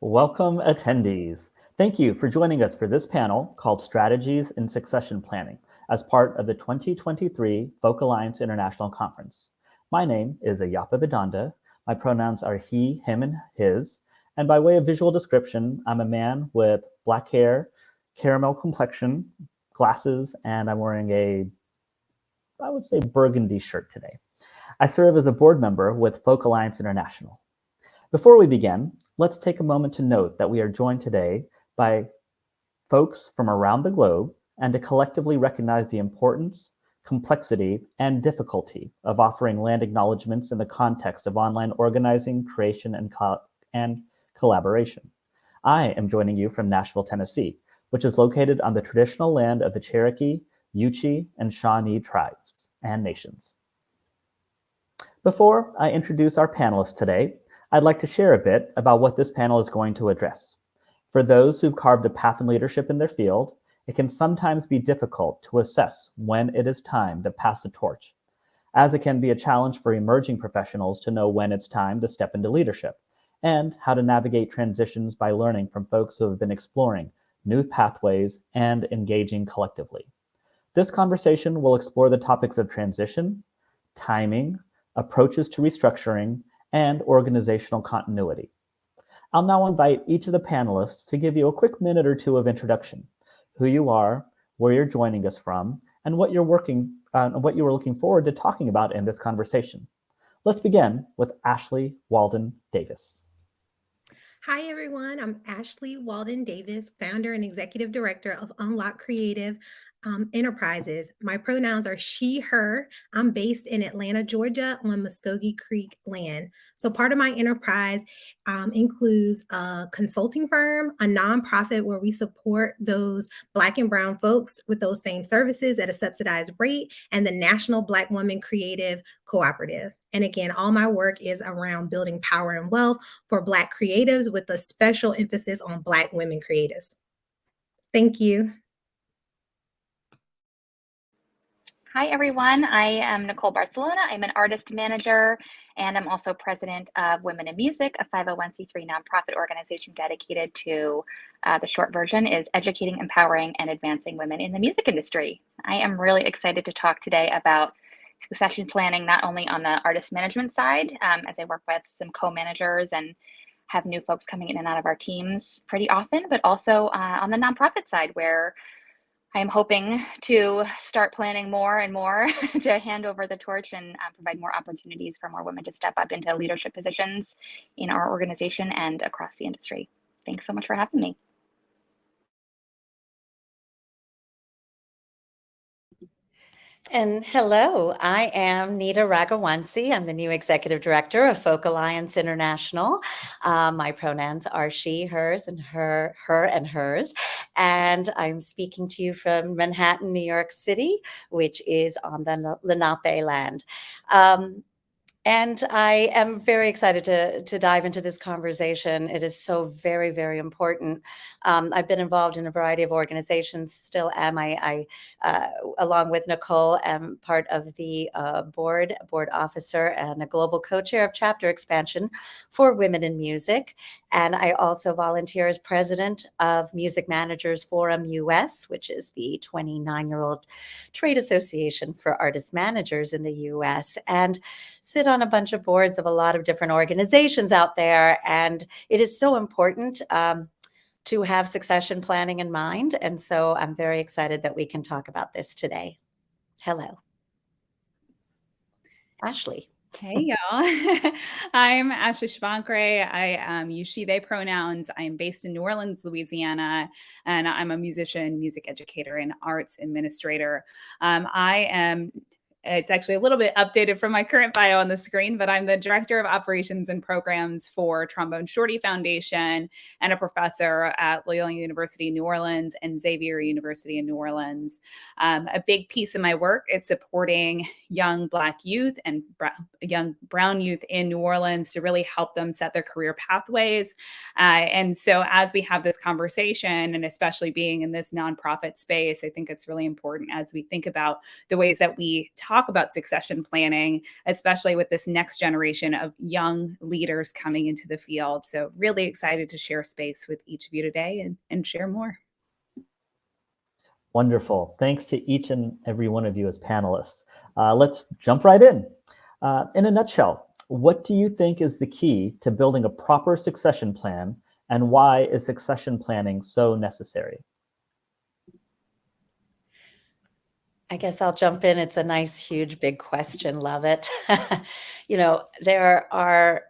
Welcome, attendees. Thank you for joining us for this panel called Strategies in Succession Planning as part of the 2023 Folk Alliance International Conference. My name is Ayapa Vedanda. My pronouns are he, him, and his. And by way of visual description, I'm a man with black hair, caramel complexion, glasses, and I'm wearing I would say, burgundy shirt today. I serve as a board member with Folk Alliance International. Before we begin, let's take a moment to note that we are joined today by folks from around the globe and to collectively recognize the importance, complexity, and difficulty of offering land acknowledgements in the context of online organizing, creation, and collaboration. I am joining you from Nashville, Tennessee, which is located on the traditional land of the Cherokee, Yuchi, and Shawnee tribes and nations. Before I introduce our panelists today, I'd like to share a bit about what this panel is going to address. For those who've carved a path in leadership in their field, it can sometimes be difficult to assess when it is time to pass the torch, as it can be a challenge for emerging professionals to know when it's time to step into leadership, and how to navigate transitions by learning from folks who have been exploring new pathways and engaging collectively. This conversation will explore the topics of transition, timing, approaches to restructuring, and organizational continuity. I'll now invite each of the panelists to give you a quick minute or two of introduction, who you are, where you're joining us from, and what you were looking forward to talking about in this conversation. Let's begin with Ashley Walden Davis. Hi, everyone. I'm Ashley Walden Davis, founder and executive director of Unlock Creative Enterprises. My pronouns are she, her. I'm based in Atlanta, Georgia on Muskogee Creek land. So part of my enterprise includes a consulting firm, a nonprofit where we support those Black and Brown folks with those same services at a subsidized rate, and the National Black Women Creative Cooperative. And again, all my work is around building power and wealth for Black creatives with a special emphasis on Black women creatives. Thank you. Hi, everyone. I am Nicole Barsalona. I'm an artist manager, and I'm also president of Women in Music, a 501c3 nonprofit organization dedicated to, the short version is educating, empowering, and advancing women in the music industry. I am really excited to talk today about succession planning, not only on the artist management side, as I work with some co-managers and have new folks coming in and out of our teams pretty often, but also on the nonprofit side, where I am hoping to start planning more and more to hand over the torch and provide more opportunities for more women to step up into leadership positions in our organization and across the industry. Thanks so much for having me. And hello, I am Neeta Ragoowansi. I'm the new executive director of Folk Alliance International. My pronouns are she, hers, and her and hers. And I'm speaking to you from Manhattan, New York City, which is on the Lenape land. And I am very excited to dive into this conversation. It is so very, very important. I've been involved in a variety of organizations, still am. I along with Nicole, am part of the board officer and a global co-chair of chapter expansion for Women in Music. And I also volunteer as president of Music Managers Forum US, which is the 29-year-old trade association for artist managers in the US, and sit on a bunch of boards of a lot of different organizations out there. And it is so important to have succession planning in mind. And so I'm very excited that we can talk about this today. Hello. Ashley. Hey, y'all. I'm Ashley Shabankareh. I use she, they pronouns. I am based in New Orleans, Louisiana, and I'm a musician, music educator, and arts administrator. It's actually a little bit updated from my current bio on the screen, but I'm the Director of Operations and Programs for Trombone Shorty Foundation and a professor at Loyola University New Orleans and Xavier University in New Orleans. A big piece of my work is supporting young Black youth and young Brown youth in New Orleans to really help them set their career pathways. And so as we have this conversation, and especially being in this nonprofit space, I think it's really important as we think about the ways that we talk about succession planning, especially with this next generation of young leaders coming into the field. So really excited to share space with each of you today and share more. Wonderful. Thanks to each and every one of you as panelists. Let's jump right in. In a nutshell, what do you think is the key to building a proper succession plan, and why is succession planning so necessary? I guess I'll jump in. It's a nice, huge, big question. Love it. There are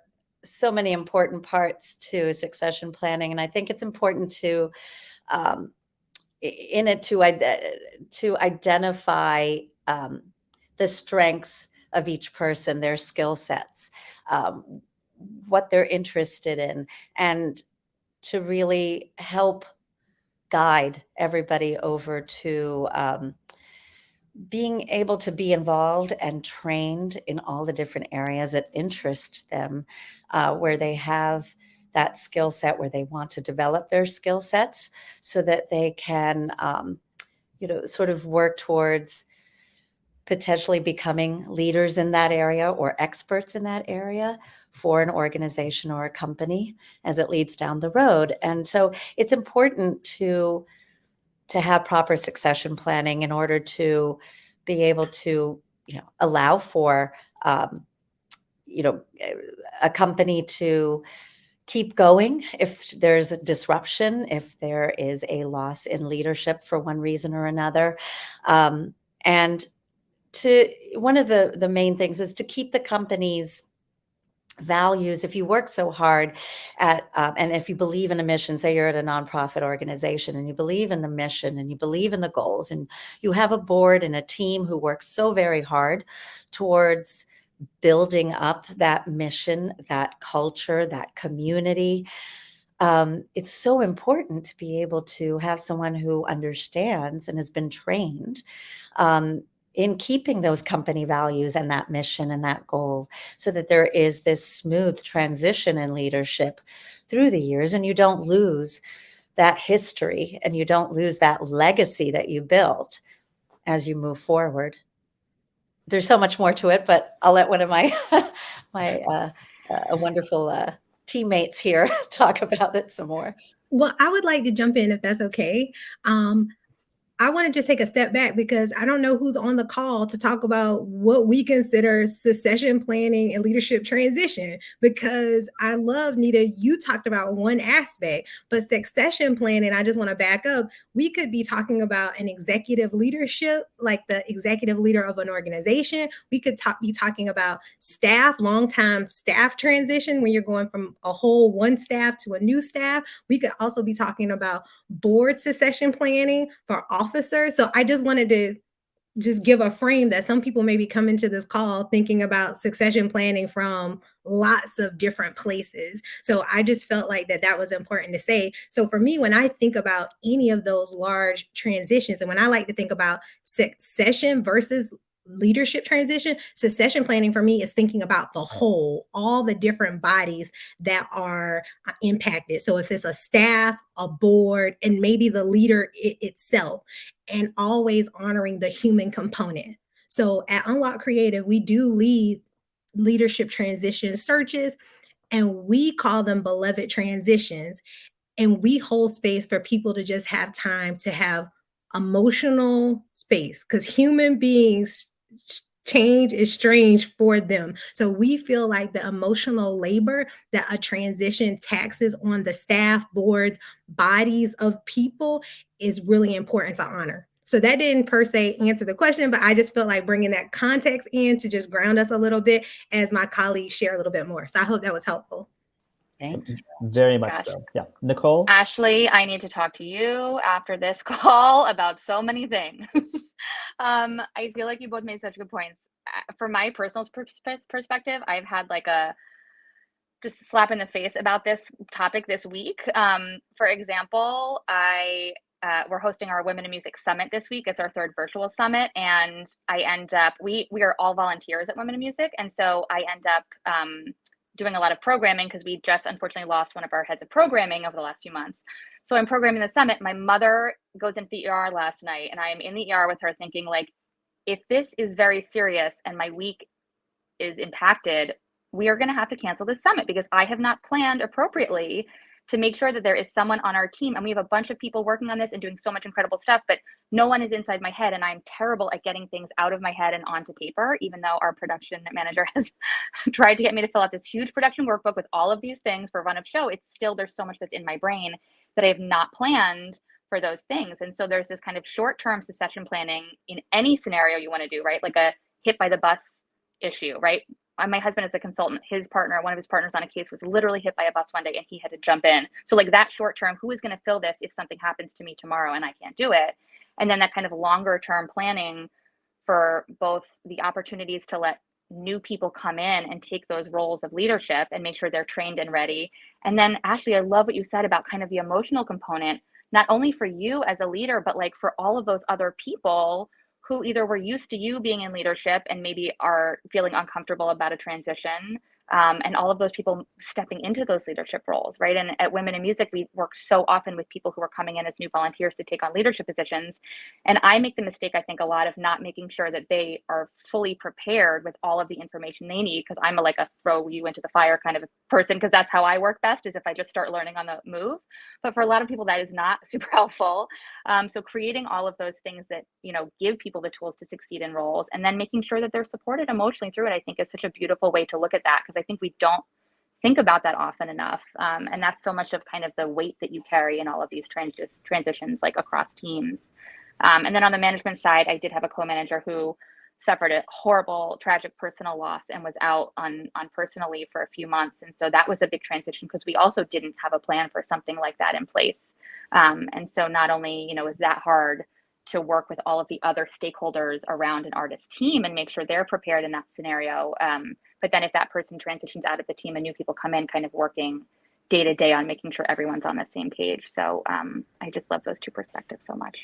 so many important parts to succession planning, and I think it's important to to identify the strengths of each person, their skill sets, what they're interested in, and to really help guide everybody over to being able to be involved and trained in all the different areas that interest them, where they have that skill set, where they want to develop their skill sets so that they can, sort of work towards potentially becoming leaders in that area or experts in that area for an organization or a company as it leads down the road. And so it's important to have proper succession planning in order to be able to, allow for, a company to keep going if there's a disruption, if there is a loss in leadership for one reason or another. And one of the main things is to keep the company's values. If you work so hard at, and if you believe in a mission, say you're at a nonprofit organization and you believe in the mission and you believe in the goals, and you have a board and a team who works so very hard towards building up that mission, that culture, that community. It's so important to be able to have someone who understands and has been trained in keeping those company values and that mission and that goal, so that there is this smooth transition in leadership through the years, and you don't lose that history and you don't lose that legacy that you built as you move forward. There's so much more to it, but I'll let one of my wonderful teammates here talk about it some more. Well, I would like to jump in if that's okay. I want to just take a step back because I don't know who's on the call to talk about what we consider succession planning and leadership transition, because I love, Neeta, you talked about one aspect, but succession planning, I just want to back up. We could be talking about an executive leadership, like the executive leader of an organization. We could be talking about staff, long-time staff transition, when you're going from a whole one staff to a new staff. We could also be talking about board succession planning for officers. So I just wanted to just give a frame that some people maybe come into this call thinking about succession planning from lots of different places. So I just felt like that was important to say. So for me, when I think about any of those large transitions, and when I like to think about succession versus leadership transition, succession planning for me is thinking about the whole, all the different bodies that are impacted. So if it's a staff, a board, and maybe the leader itself, and always honoring the human component. So at Unlock Creative, we do lead leadership transition searches, and we call them beloved transitions. And we hold space for people to just have time to have emotional space, because human beings, change is strange for them. So we feel like the emotional labor that a transition taxes on the staff, boards, bodies of people is really important to honor. So that didn't per se answer the question, but I just felt like bringing that context in to just ground us a little bit as my colleagues share a little bit more. So I hope that was helpful. Thank you. Very much Gosh. so. Yeah. Nicole? Ashley, I need to talk to you after this call about so many things. I feel like you both made such good points. From my personal perspective, I've had like a just slap in the face about this topic this week. For example, we're hosting our Women in Music Summit this week. It's our third virtual summit, and I end up we are all volunteers at Women in Music, and so I end up doing a lot of programming because we just unfortunately lost one of our heads of programming over the last few months. So I'm programming the summit. My mother goes into the ER last night, and I'm in the ER with her thinking like, if this is very serious and my week is impacted, we are going to have to cancel this summit because I have not planned appropriately to make sure that there is someone on our team. And we have a bunch of people working on this and doing so much incredible stuff, but no one is inside my head. And I'm terrible at getting things out of my head and onto paper, even though our production manager has tried to get me to fill out this huge production workbook with all of these things for run of show. It's still, there's so much that's in my brain that I have not planned for those things. And so there's this kind of short-term succession planning in any scenario you want to do, right? Like a hit by the bus issue, right? My husband is a consultant. His partner, one of his partners on a case, was literally hit by a bus one day and he had to jump in. So like that short term, who is going to fill this if something happens to me tomorrow and I can't do it? And then that kind of longer term planning for both the opportunities to let new people come in and take those roles of leadership and make sure they're trained and ready. And then Ashley, I love what you said about kind of the emotional component, not only for you as a leader, but like for all of those other people who either were used to you being in leadership and maybe are feeling uncomfortable about a transition, and all of those people stepping into those leadership roles, right? And at Women in Music, we work so often with people who are coming in as new volunteers to take on leadership positions. And I make the mistake, I think, a lot of not making sure that they are fully prepared with all of the information they need, because I'm like a throw you into the fire kind of a person, because that's how I work best, is if I just start learning on the move. But for a lot of people, that is not super helpful. So creating all of those things that, you know, give people the tools to succeed in roles, and then making sure that they're supported emotionally through it, I think is such a beautiful way to look at that, because I think we don't think about that often enough. And that's so much of kind of the weight that you carry in all of these transitions, like across teams. And then on the management side, I did have a co-manager who suffered a horrible, tragic personal loss and was out on personal leave for a few months. And so that was a big transition because we also didn't have a plan for something like that in place. And so not only, you know, is that hard to work with all of the other stakeholders around an artist team and make sure they're prepared in that scenario. But then if that person transitions out of the team and new people come in, kind of working day to day on making sure everyone's on the same page. So I just love those two perspectives so much.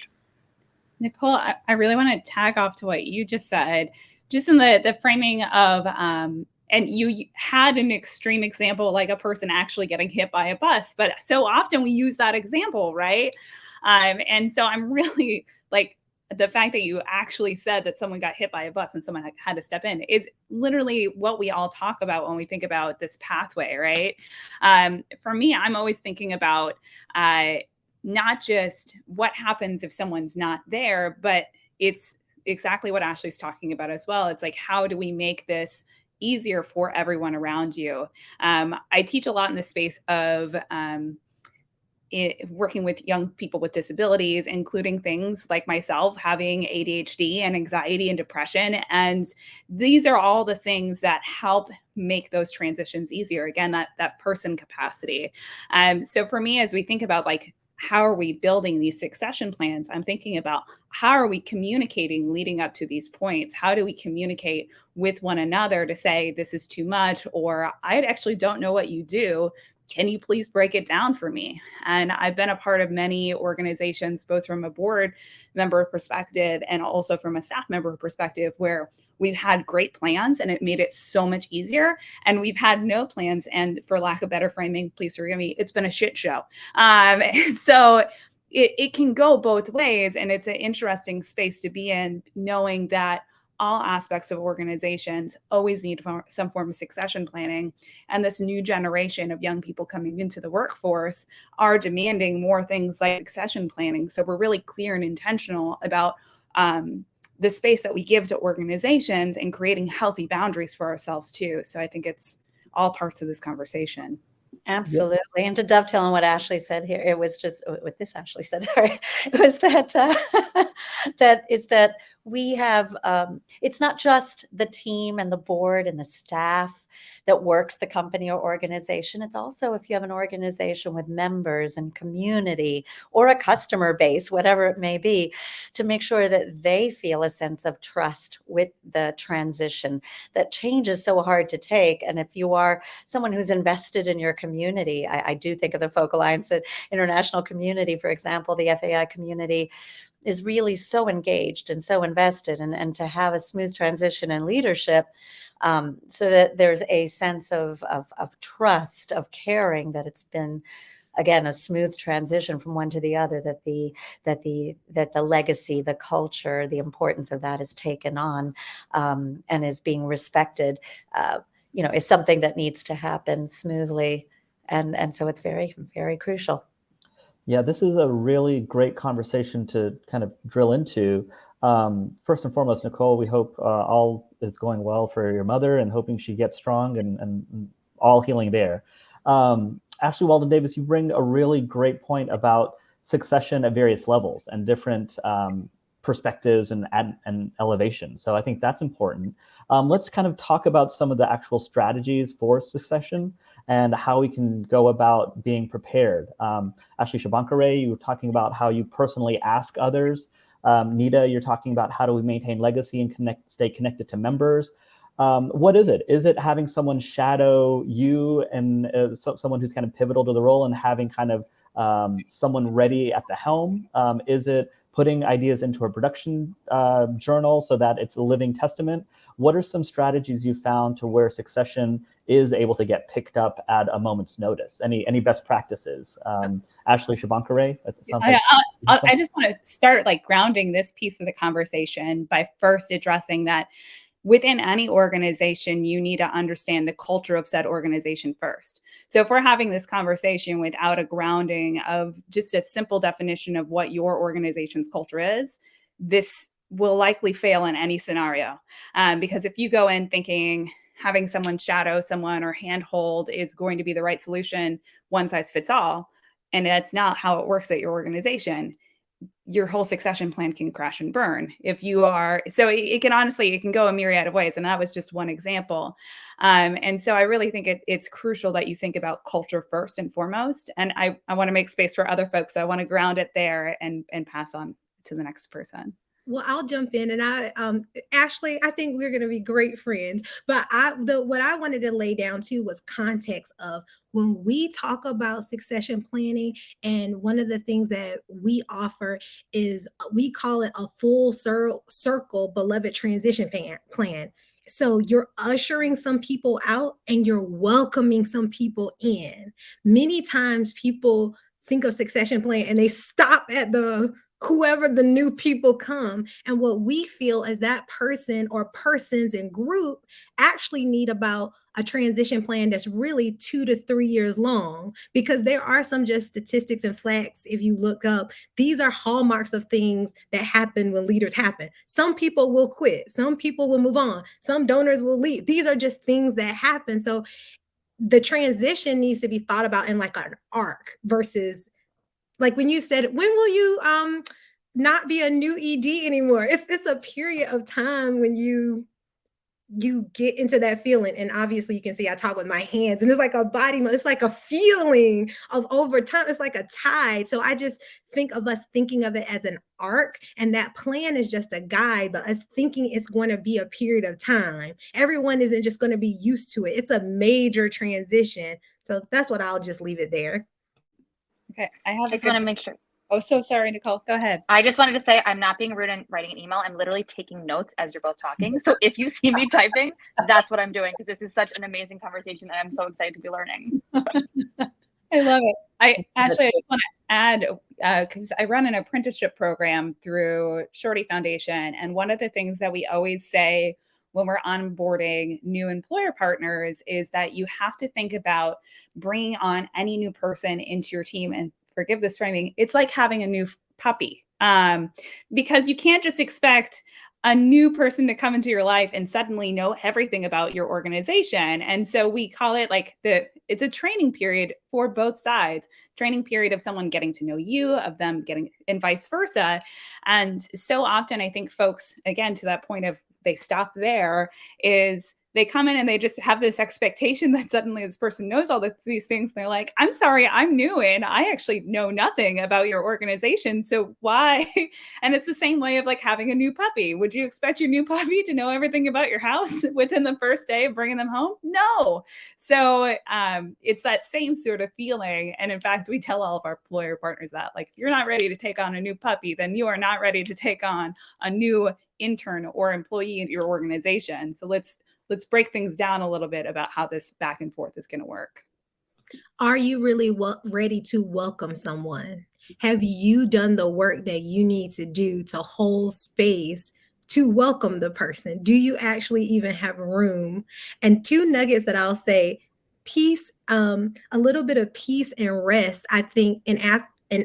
Nicole, I really want to tag off to what you just said, just in the framing of, and you had an extreme example, like a person actually getting hit by a bus, but so often we use that example, right? And so I'm really like, the fact that you actually said that someone got hit by a bus and someone had to step in is literally what we all talk about when we think about this pathway, right? For me, I'm always thinking about not just what happens if someone's not there, but it's exactly what Ashley's talking about as well. It's like, how do we make this easier for everyone around you? I teach a lot in the space of working with young people with disabilities, including things like myself having ADHD and anxiety and depression. And these are all the things that help make those transitions easier. Again, that person capacity. So for me, as we think about like, how are we building these succession plans? I'm thinking about how are we communicating leading up to these points? How do we communicate with one another to say, this is too much, or I actually don't know what you do. Can you please break it down for me? And I've been a part of many organizations, both from a board member perspective and also from a staff member perspective, where we've had great plans and it made it so much easier. And we've had no plans. And for lack of better framing, please forgive me, it's been a shit show. So it can go both ways. And it's an interesting space to be in, knowing that all aspects of organizations always need some form of succession planning. And this new generation of young people coming into the workforce are demanding more things like succession planning. So we're really clear and intentional about the space that we give to organizations and creating healthy boundaries for ourselves too. So I think it's all parts of this conversation. Absolutely. Yep. And to dovetail on what Ashley said here, it was just what this Ashley said, right? It was that that we have, it's not just the team and the board and the staff that works the company or organization. It's also if you have an organization with members and community or a customer base, whatever it may be, to make sure that they feel a sense of trust with the transition. That change is so hard to take. And if you are someone who's invested in your community, I do think of the Folk Alliance International community, for example, the FAI community is really so engaged and so invested, and to have a smooth transition and leadership, so that there's a sense of trust, of caring, that it's been again, a smooth transition from one to the other, that the legacy, the culture, the importance of that is taken on, and is being respected, is something that needs to happen smoothly. And so it's very, very crucial. Yeah, this is a really great conversation to kind of drill into. First and foremost, Nicole, we hope all is going well for your mother and hoping she gets strong and all healing there. Ashley Walden Davis, you bring a really great point about succession at various levels and different perspectives and elevation. So I think that's important. Let's kind of talk about some of the actual strategies for succession and how we can go about being prepared. Ashley Shabankareh, you were talking about how you personally ask others. Neeta, you're talking about how do we maintain legacy and stay connected to members. What is it? Is it having someone shadow you and someone who's kind of pivotal to the role and having kind of someone ready at the helm? Is it putting ideas into a production journal so that it's a living testament? What are some strategies you found to where succession is able to get picked up at a moment's notice? Any best practices? Ashley Shabankareh? I just want to start like grounding this piece of the conversation by first addressing that within any organization, you need to understand the culture of said organization first. So if we're having this conversation without a grounding of just a simple definition of what your organization's culture is, this will likely fail in any scenario. Because if you go in thinking having someone shadow someone or handhold is going to be the right solution, one size fits all, and that's not how it works at your organization, your whole succession plan can crash and burn. If you are, so it can go a myriad of ways. And that was just one example. And so I really think it's crucial that you think about culture first and foremost. And I want to make space for other folks. So I want to ground it there and pass on to the next person. Well, I'll jump in, and Ashley, I think we're going to be great friends. But what I wanted to lay down too was context of when we talk about succession planning. And one of the things that we offer is we call it a full circle beloved transition plan. So you're ushering some people out and you're welcoming some people in. Many times people think of succession plan and they stop at whoever the new people come. And what we feel is that person or persons in group actually need about a transition plan that's really 2 to 3 years long, because there are some just statistics and facts. If you look up, these are hallmarks of things that happen when leaders happen. Some people will quit. Some people will move on. Some donors will leave. These are just things that happen. So the transition needs to be thought about in like an arc versus like when you said, when will you not be a new ED anymore? It's a period of time when you get into that feeling. And obviously you can see I talk with my hands and it's like a body, it's like a feeling of over time. It's like a tide. So I just think of us thinking of it as an arc, and that plan is just a guide, but us thinking it's going to be a period of time. Everyone isn't just going to be used to it. It's a major transition. So that's what I'll just leave it there. Okay, I have just want to make sure. Oh, so sorry, Nicole. Go ahead. I just wanted to say I'm not being rude and writing an email. I'm literally taking notes as you're both talking. So if you see me typing, that's what I'm doing, because this is such an amazing conversation and I'm so excited to be learning. I love it. I just want to add, because I run an apprenticeship program through Shorty Foundation. And one of the things that we always say when we're onboarding new employer partners is that you have to think about bringing on any new person into your team. And forgive this framing, it's like having a new puppy, because you can't just expect a new person to come into your life and suddenly know everything about your organization. And so we call it like it's a training period for both sides, training period of someone getting to know you, of them getting, and vice versa. And so often I think folks, again, to that point of they stop there, is they come in and they just have this expectation that suddenly this person knows all these things. They're like, I'm sorry, I'm new and I actually know nothing about your organization. So why? And it's the same way of like having a new puppy. Would you expect your new puppy to know everything about your house within the first day of bringing them home? No. So it's that same sort of feeling. And in fact, we tell all of our employer partners that, like, if you're not ready to take on a new puppy, then you are not ready to take on a new intern or employee in your organization. So let's break things down a little bit about how this back and forth is going to work. Are you really ready to welcome someone? Have you done the work that you need to do to hold space to welcome the person? Do you actually even have room? And two nuggets that I'll say: peace, a little bit of peace and rest, I think, in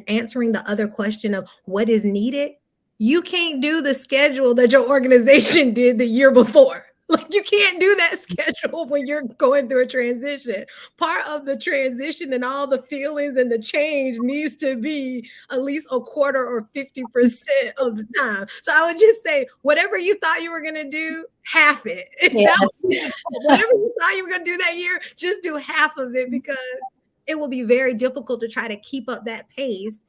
answering the other question of what is needed. You can't do the schedule that your organization did the year before. Like, you can't do that schedule when you're going through a transition. Part of the transition and all the feelings and the change needs to be at least a quarter or 50% of the time. So I would just say, whatever you thought you were going to do, half it. Yes. Whatever you thought you were going to do that year, just do half of it, because it will be very difficult to try to keep up that pace.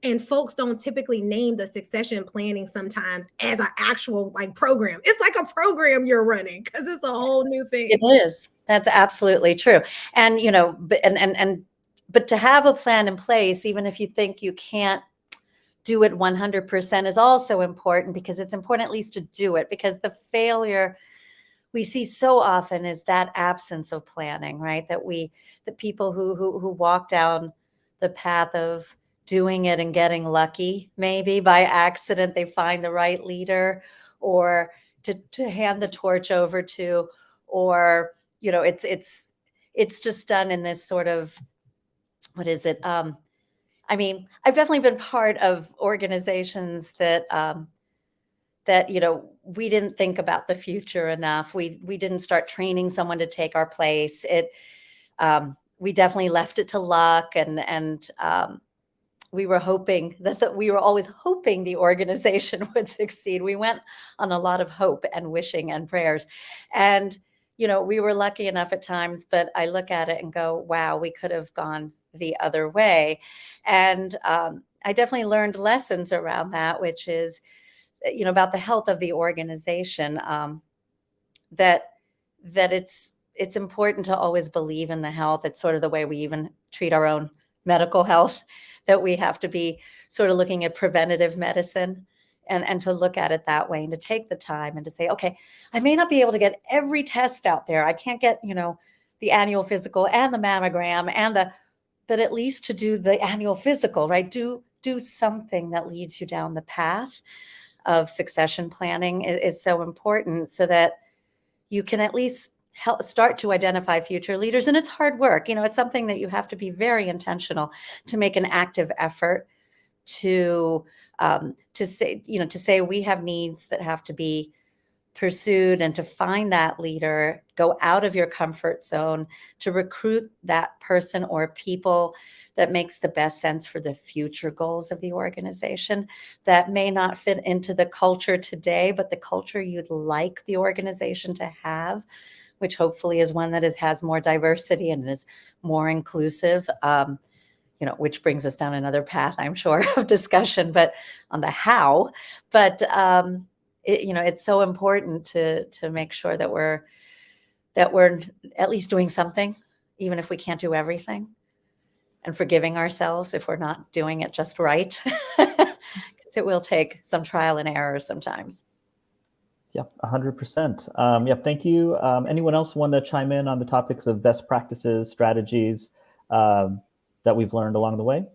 And folks don't typically name the succession planning sometimes as an actual like program. It's like a program you're running because it's a whole new thing. It is. That's absolutely true. And, but to have a plan in place, even if you think you can't do it 100%, is also important, because it's important at least to do it, because the failure we see so often is that absence of planning, right? The people who walk down the path of doing it and getting lucky, maybe by accident, they find the right leader or to hand the torch over to, or, it's just done in this sort of, what is it? I mean, I've definitely been part of organizations that, we didn't think about the future enough. We didn't start training someone to take our place. We definitely left it to luck, and we were hoping we were always hoping the organization would succeed. We went on a lot of hope and wishing and prayers, and we were lucky enough at times. But I look at it and go, wow, we could have gone the other way. And I definitely learned lessons around that, which is, about the health of the organization, that it's important to always believe in the health. It's sort of the way we even treat our own medical health, that we have to be sort of looking at preventative medicine, and to look at it that way, and to take the time and to say, okay, I may not be able to get every test out there. I can't get, the annual physical and the mammogram but at least to do the annual physical, right? Do something that leads you down the path of succession planning is so important, so that you can at least start to identify future leaders. And it's hard work. It's something that you have to be very intentional to make an active effort to say we have needs that have to be pursued, and to find that leader, go out of your comfort zone to recruit that person or people that makes the best sense for the future goals of the organization, that may not fit into the culture today, but the culture you'd like the organization to have, which hopefully is one that has more diversity and is more inclusive, which brings us down another path, I'm sure, of discussion, but on the how. But it's so important to make sure that we're at least doing something, even if we can't do everything, and forgiving ourselves if we're not doing it just right, because it will take some trial and error sometimes. Yeah, 100%. Yeah, thank you. Anyone else want to chime in on the topics of best practices, strategies that we've learned along the way?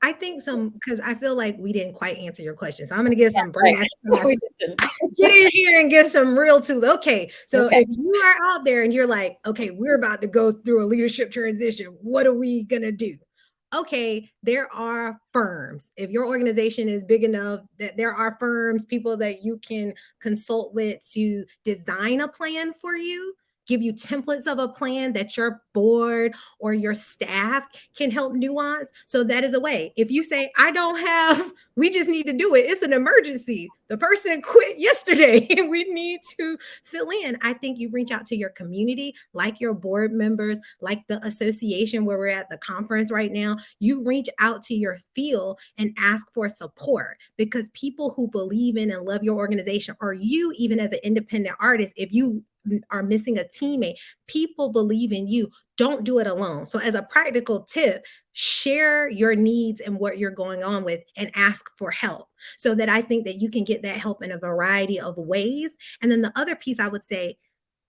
I think because I feel like we didn't quite answer your question. So I'm going to give some brass. Get in here and give some real tools. Okay. So if you are out there and you're like, okay, we're about to go through a leadership transition, what are we going to do? Okay, there are firms. If your organization is big enough, that there are firms, people that you can consult with to design a plan for you, give you templates of a plan that your board or your staff can help nuance. So that is a way. If you say, we just need to do it, it's an emergency, the person quit yesterday, we need to fill in, I think you reach out to your community, like your board members, like the association where we're at the conference right now. You reach out to your field and ask for support, because people who believe in and love your organization, or you even as an independent artist, if you are missing a teammate, people believe in you. Don't do it alone. So as a practical tip, share your needs and what you're going on with, and ask for help, so that I think that you can get that help in a variety of ways. And then the other piece I would say,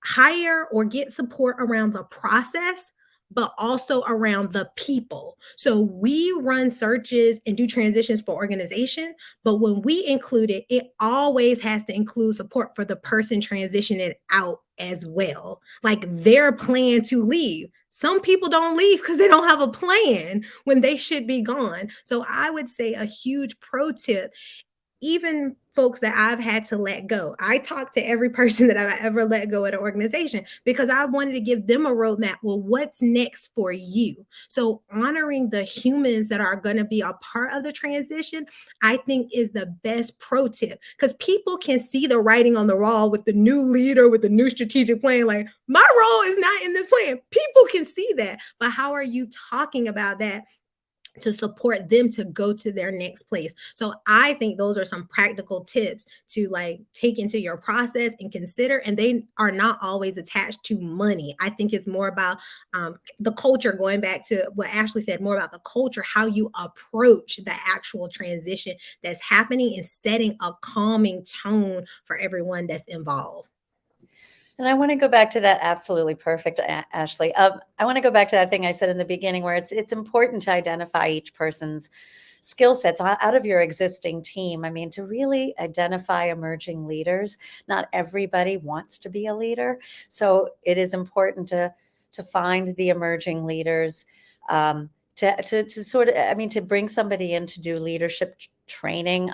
hire or get support around the process, but also around the people. So we run searches and do transitions for organization, but when we include it, it always has to include support for the person transitioning out as well, like their plan to leave. Some people don't leave because they don't have a plan when they should be gone. So I would say a huge pro tip, even folks that I've had to let go. I talk to every person that I've ever let go at an organization because I wanted to give them a roadmap. Well, what's next for you? So honoring the humans that are going to be a part of the transition, I think is the best pro tip, because people can see the writing on the wall with the new leader, with the new strategic plan. Like, my role is not in this plan. People can see that, but how are you talking about that to support them to go to their next place? So I think those are some practical tips to like take into your process and consider. And they are not always attached to money. I think it's more about the culture, going back to what Ashley said, more about the culture, how you approach the actual transition that's happening and setting a calming tone for everyone that's involved. And I want to go back to that. Absolutely perfect, Ashley. I want to go back to that thing I said in the beginning, where it's important to identify each person's skill sets out of your existing team. I mean, to really identify emerging leaders. Not everybody wants to be a leader, so it is important to find the emerging leaders. To sort of, I mean, to bring somebody in to do leadership training.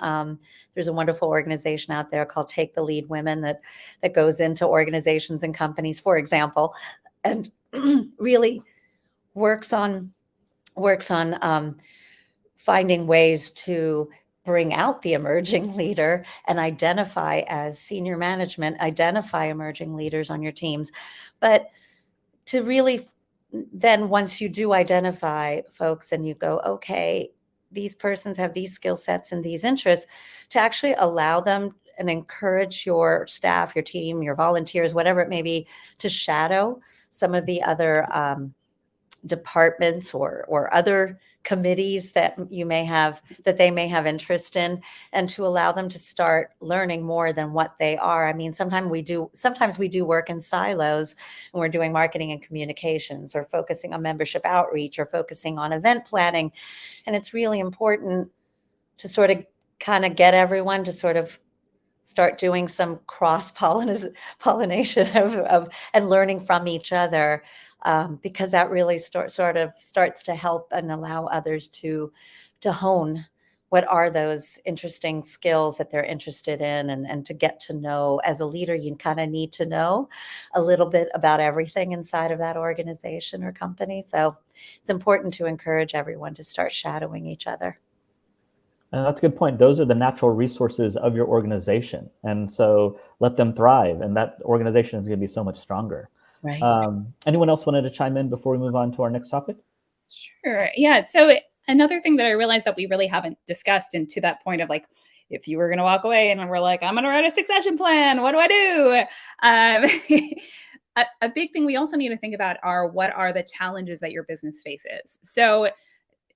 There's a wonderful organization out there called Take the Lead Women that goes into organizations and companies, for example, and really works on finding ways to bring out the emerging leader and identify, as senior management, identify emerging leaders on your teams. But to really, then once you do identify folks and you go, okay, these persons have these skill sets and these interests, to actually allow them and encourage your staff, your team, your volunteers, whatever it may be, to shadow some of the other departments or other committees that they may have interest in, and to allow them to start learning more than what they are. I mean, sometimes we do work in silos, and we're doing marketing and communications, or focusing on membership outreach, or focusing on event planning. And it's really important to sort of kind of get everyone to sort of start doing some cross pollination of and learning from each other, because that really starts to help and allow others to hone what are those interesting skills that they're interested in, and to get to know. As a leader, you kind of need to know a little bit about everything inside of that organization or company. So it's important to encourage everyone to start shadowing each other. That's a good point. Those are the natural resources of your organization. And so let them thrive, and that organization is going to be so much stronger. Right. Anyone else wanted to chime in before we move on to our next topic? Sure. Yeah. So another thing that I realized that we really haven't discussed, and to that point of like, if you were going to walk away and we're like, I'm going to write a succession plan, what do I do? A big thing we also need to think about are, what are the challenges that your business faces? So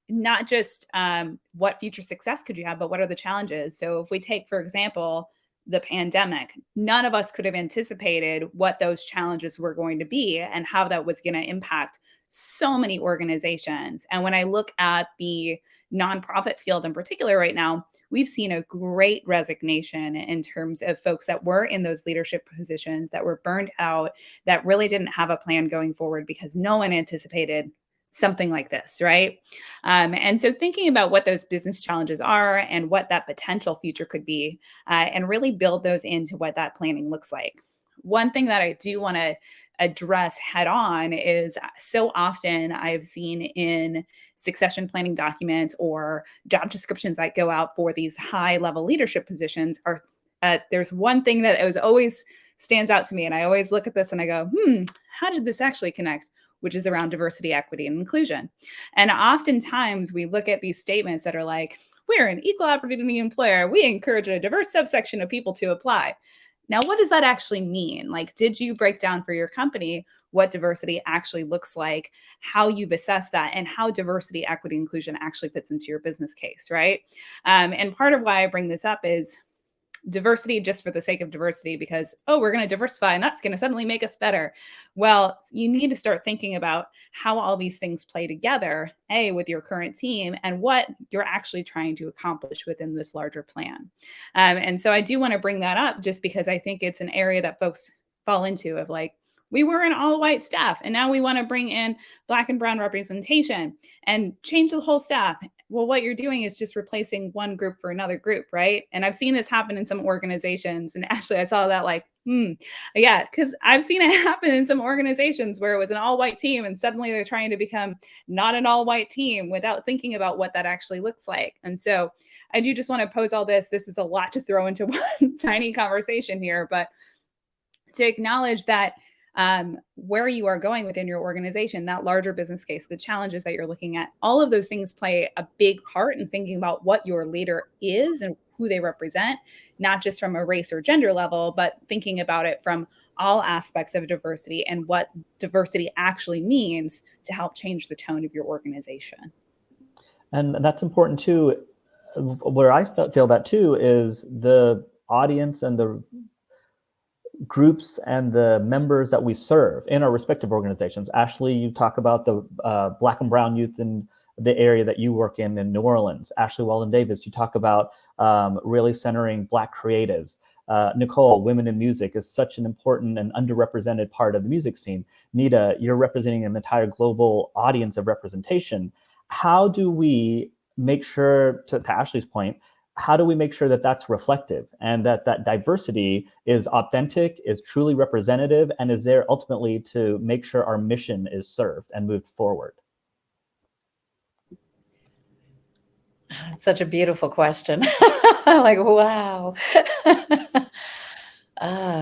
not just what future success could you have, but what are the challenges? So if we take, for example, the pandemic, none of us could have anticipated what those challenges were going to be and how that was going to impact so many organizations. And when I look at the nonprofit field in particular right now, we've seen a great resignation in terms of folks that were in those leadership positions, that were burned out, that really didn't have a plan going forward because no one anticipated something like this, right? And so thinking about what those business challenges are and what that potential future could be, and really build those into what that planning looks like. One thing that I do want to address head on is, so often I've seen in succession planning documents or job descriptions that go out for these high level leadership positions are, there's one thing that always stands out to me. And I always look at this and I go, how did this actually connect? Which is around diversity, equity, and inclusion. And oftentimes we look at these statements that are like, we're an equal opportunity employer. We encourage a diverse subsection of people to apply. Now, what does that actually mean? Like, did you break down for your company what diversity actually looks like, how you've assessed that, and how diversity, equity, inclusion actually fits into your business case, right? And part of why I bring this up is, diversity just for the sake of diversity because, oh, we're going to diversify and that's going to suddenly make us better. Well, you need to start thinking about how all these things play together, with your current team and what you're actually trying to accomplish within this larger plan. And so I do want to bring that up just because I think it's an area that folks fall into of like, we were an all white staff and now we want to bring in Black and brown representation and change the whole staff. Well, what you're doing is just replacing one group for another group, right? And I've seen this happen in some organizations. And actually, I saw that like, yeah, because I've seen it happen in some organizations where it was an all white team and suddenly they're trying to become not an all white team without thinking about what that actually looks like. And so I do just want to pose all this. This is a lot to throw into one tiny conversation here, but to acknowledge that where you are going within your organization, that larger business case, the challenges that you're looking at, all of those things play a big part in thinking about what your leader is and who they represent, not just from a race or gender level, but thinking about it from all aspects of diversity and what diversity actually means to help change the tone of your organization. And that's important too. Where I feel that too is the audience and the groups and the members that we serve in our respective organizations. Ashley, you talk about the Black and brown youth in the area that you work in New Orleans. Ashley Walden Davis, you talk about really centering Black creatives. Nicole, women in music is such an important and underrepresented part of the music scene. Neeta, you're representing an entire global audience of representation. How do we make sure, to Ashley's point, how do we make sure that that's reflective and that that diversity is authentic, is truly representative, and is there ultimately to make sure our mission is served and moved forward? Such a beautiful question. Like, wow.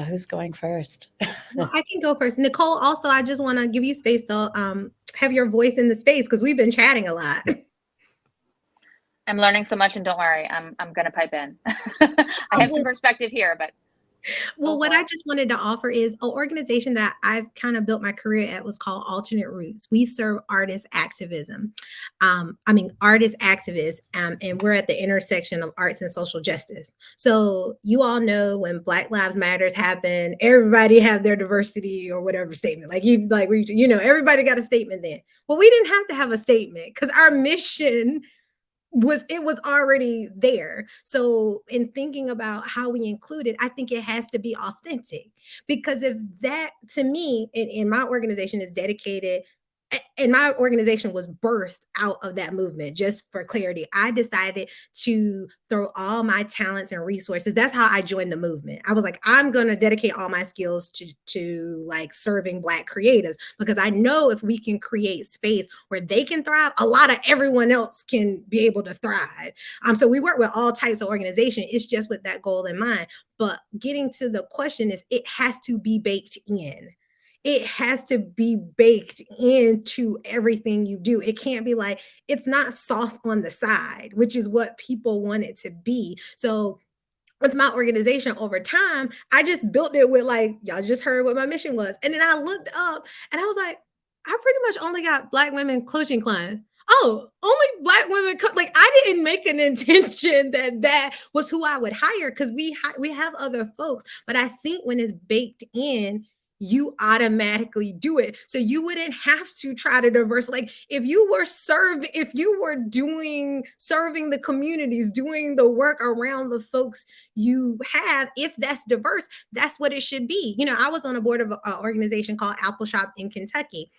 Who's going first? Well, I can go first. Nicole, also, I just want to give you space to have your voice in the space because we've been chatting a lot. I'm learning so much, and don't worry, I'm going to pipe in. I have some perspective here, but. Well, what I just wanted to offer is an organization that I've kind of built my career at was called Alternate Roots. We serve artist activism. Artist activists, and we're at the intersection of arts and social justice. So you all know when Black Lives Matters happened, everybody had their diversity or whatever statement. Everybody got a statement then. Well, we didn't have to have a statement because our mission was already there. So in thinking about how we include it, I think it has to be authentic, because if that, to me, in my organization is dedicated, and my organization was birthed out of that movement. Just for clarity, I decided to throw all my talents and resources. That's how I joined the movement. I was like, I'm going to dedicate all my skills to like serving Black creatives, because I know if we can create space where they can thrive, a lot of everyone else can be able to thrive. So we work with all types of organizations. It's just with that goal in mind. But getting to the question is, it has to be baked in. It has to be baked into everything you do. It can't be like, it's not sauce on the side, which is what people want it to be. So with my organization over time, I just built it with like, y'all just heard what my mission was. And then I looked up and I was like, I pretty much only got Black women coaching clients. Oh, only Black women. Like, I didn't make an intention that was who I would hire, because we have other folks. But I think when it's baked in, you automatically do it. So you wouldn't have to try to diverse. Like if you were serving the communities, doing the work around the folks you have, if that's diverse, that's what it should be. I was on a board of an organization called Apple Shop in Kentucky.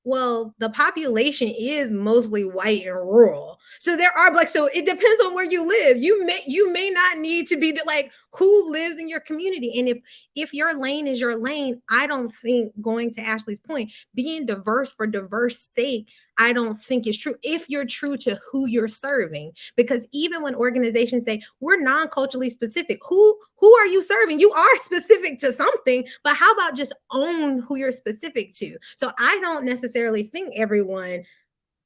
Well, the population is mostly white and rural. So there are Black. So it depends on where you live. You may not need to be like who lives in your community. And if your lane is your lane, I don't think, going to Ashley's point, being diverse for diverse sake, I don't think is true if you're true to who you're serving. Because even when organizations say we're non-culturally specific, who are you serving? You are specific to something, but how about just own who you're specific to? So I don't necessarily think everyone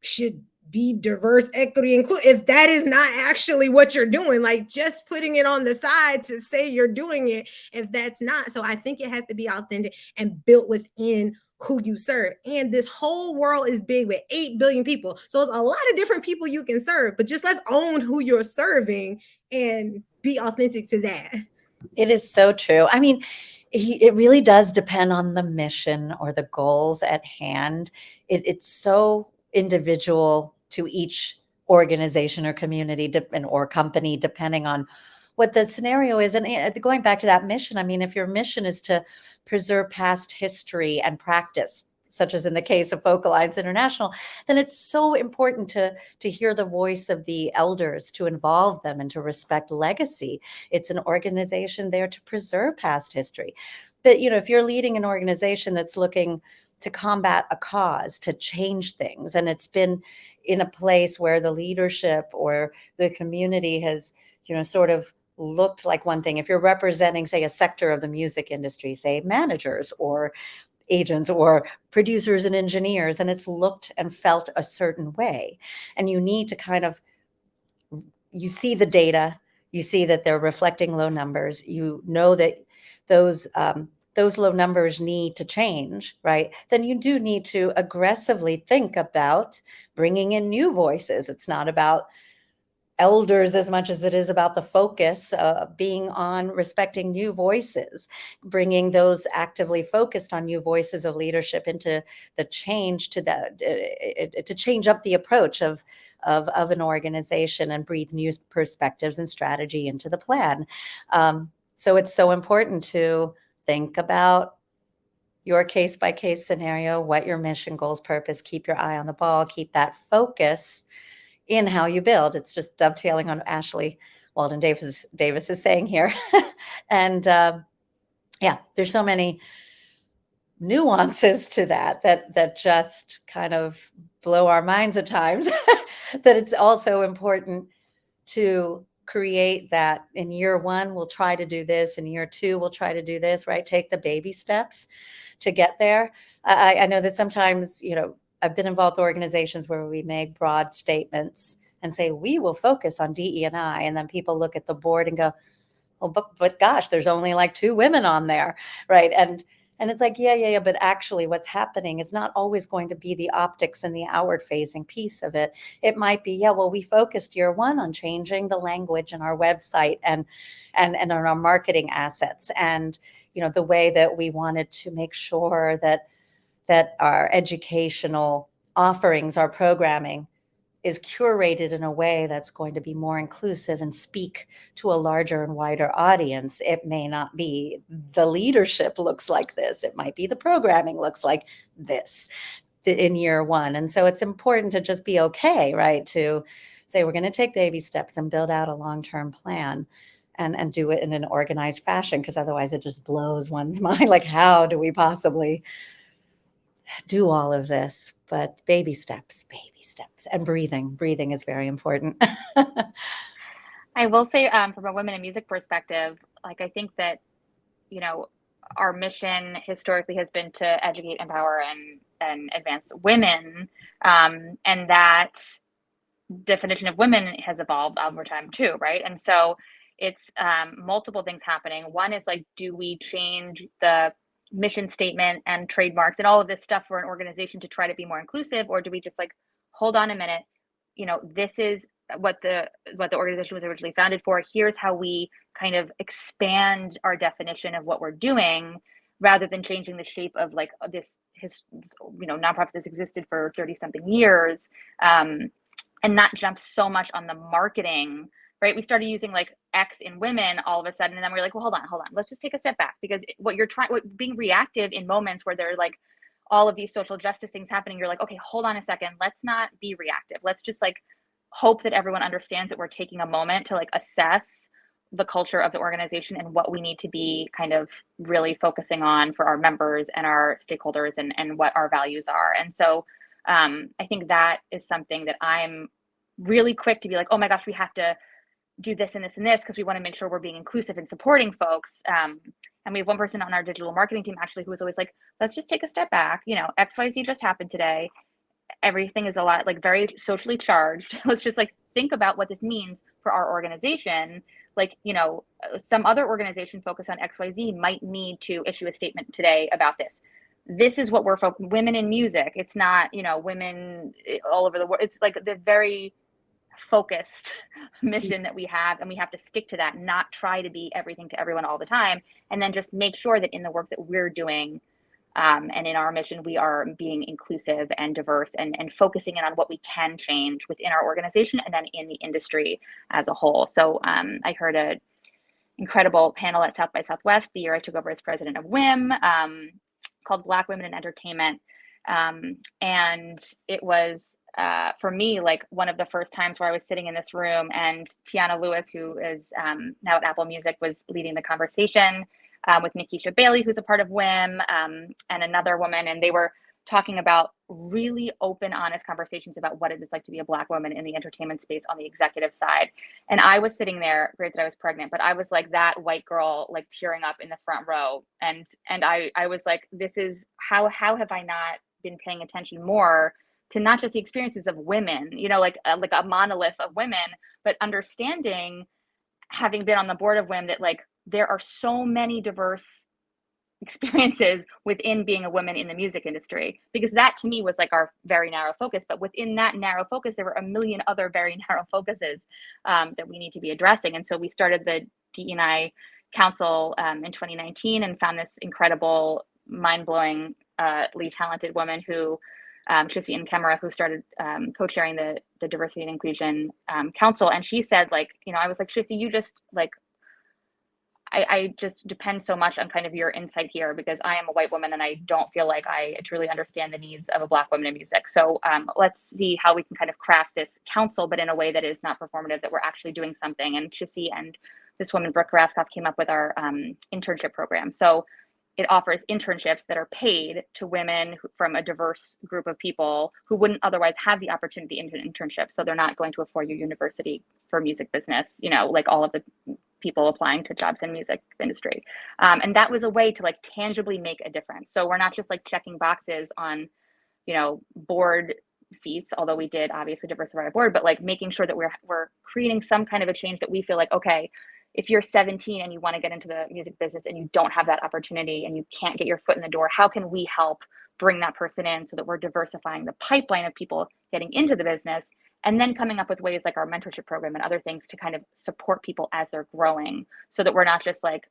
should be diverse, equity, include, if that is not actually what you're doing, like just putting it on the side to say you're doing it, if that's not. So I think it has to be authentic and built within who you serve. And this whole world is big with 8 billion people. So it's a lot of different people you can serve, but just let's own who you're serving and be authentic to that. It is so true. I mean, it really does depend on the mission or the goals at hand. It's so individual to each organization or community or company, depending on what the scenario is. And going back to that mission, I mean, if your mission is to preserve past history and practice, such as in the case of Folk Alliance International, then it's so important to hear the voice of the elders, to involve them, and to respect legacy. It's an organization there to preserve past history. But, if you're leading an organization that's looking to combat a cause, to change things, and it's been in a place where the leadership or the community has, sort of looked like one thing. If you're representing, say, a sector of the music industry, say managers or agents or producers and engineers, and it's looked and felt a certain way, and you need to kind of, you see the data, you see that they're reflecting low numbers, you know that those low numbers need to change, right? Then you do need to aggressively think about bringing in new voices. It's not about elders as much as it is about the focus being on respecting new voices, bringing those actively focused on new voices of leadership into the change, to change up the approach of an organization and breathe new perspectives and strategy into the plan. So it's so important to think about your case by case scenario, what your mission, goals, purpose, keep your eye on the ball, keep that focus in how you build. It's just dovetailing on Ashley Walden Davis is saying here. And there's so many nuances to that just kind of blow our minds at times, that it's also important to create that in year one, we'll try to do this. In year two, we'll try to do this, right? Take the baby steps to get there. I know that sometimes, I've been involved with organizations where we make broad statements and say, we will focus on DE&I. And then people look at the board and go, oh, but gosh, there's only like 2 women on there, right? And it's like, yeah. But actually what's happening is not always going to be the optics and the outward facing piece of it. It might be, we focused year one on changing the language in our website and on our marketing assets. And, the way that we wanted to make sure that our educational offerings, our programming, is curated in a way that's going to be more inclusive and speak to a larger and wider audience. It may not be the leadership looks like this. It might be the programming looks like this in year one. And so it's important to just be okay, right? To say, we're going to take baby steps and build out a long-term plan and do it in an organized fashion, because otherwise it just blows one's mind. Like, how do we possibly do all of this? But baby steps, and breathing is very important. I will say, from a women in music perspective, like, I think that, our mission historically has been to educate, empower, and advance women. And that definition of women has evolved over time too, right? And so it's multiple things happening. One is like, do we change the mission statement and trademarks and all of this stuff for an organization to try to be more inclusive, or do we just like, hold on a minute, this is what the organization was originally founded for. Here's how we kind of expand our definition of what we're doing, rather than changing the shape of like this nonprofit that's existed for 30 something years, and not jump so much on the marketing. Right? We started using like X in women all of a sudden, and then we're like, well, hold on, let's just take a step back, because being reactive in moments where they're like all of these social justice things happening, you're like, okay, hold on a second, let's not be reactive. Let's just like hope that everyone understands that we're taking a moment to like assess the culture of the organization and what we need to be kind of really focusing on for our members and our stakeholders, and what our values are. And so I think that is something that I'm really quick to be like, oh my gosh, we have to do this and this and this, because we want to make sure we're being inclusive and supporting folks. And we have one person on our digital marketing team actually who was always like, let's just take a step back. XYZ just happened today. Everything is a lot like very socially charged. Let's just like think about what this means for our organization. Like, some other organization focused on XYZ might need to issue a statement today about this. This is what we're women in music. It's not, women all over the world. It's like the very focused mission that we have, and we have to stick to that, not try to be everything to everyone all the time, and then just make sure that in the work that we're doing and in our mission, we are being inclusive and diverse and focusing in on what we can change within our organization and then in the industry as a whole. So I heard an incredible panel at South by Southwest the year I took over as president of WIM, called Black Women in Entertainment. And it was, for me, like one of the first times where I was sitting in this room, and Tiana Lewis, who is now at Apple Music, was leading the conversation with Nikisha Bailey, who's a part of WIM, and another woman. And they were talking about really open, honest conversations about what it is like to be a Black woman in the entertainment space on the executive side. And I was sitting there, great that I was pregnant, but I was like that white girl, like tearing up in the front row. And I was like, this is how have I not been paying attention more to not just the experiences of women, you know, like a monolith of women, but understanding, having been on the board of WIM, that like there are so many diverse experiences within being a woman in the music industry, because that to me was like our very narrow focus. But within that narrow focus, there were a million other very narrow focuses that we need to be addressing. And so we started the DE&I Council in 2019 and found this incredible, mind-blowingly talented woman who, Shisi Nkemera, who started co-chairing the Diversity and Inclusion Council. And she said, like, you know, I was like, Shisi, you just like, I just depend so much on kind of your insight here, because I am a white woman and I don't feel like I truly understand the needs of a Black woman in music. So let's see how we can kind of craft this council, but in a way that is not performative, that we're actually doing something. And Shisi and this woman, Brooke Raskoff, came up with our internship program. So it offers internships that are paid to women from a diverse group of people who wouldn't otherwise have the opportunity into an internship. So they're not going to a four-year university for music business, you know, like all of the people applying to jobs in music industry. And that was a way to like tangibly make a difference. So we're not just like checking boxes on, you know, board seats, although we did obviously diversify our board, but like making sure that we're creating some kind of a change that we feel like, okay, if you're 17 and you want to get into the music business and you don't have that opportunity and you can't get your foot in the door, how can we help bring that person in so that we're diversifying the pipeline of people getting into the business, and then coming up with ways like our mentorship program and other things to kind of support people as they're growing, so that we're not just like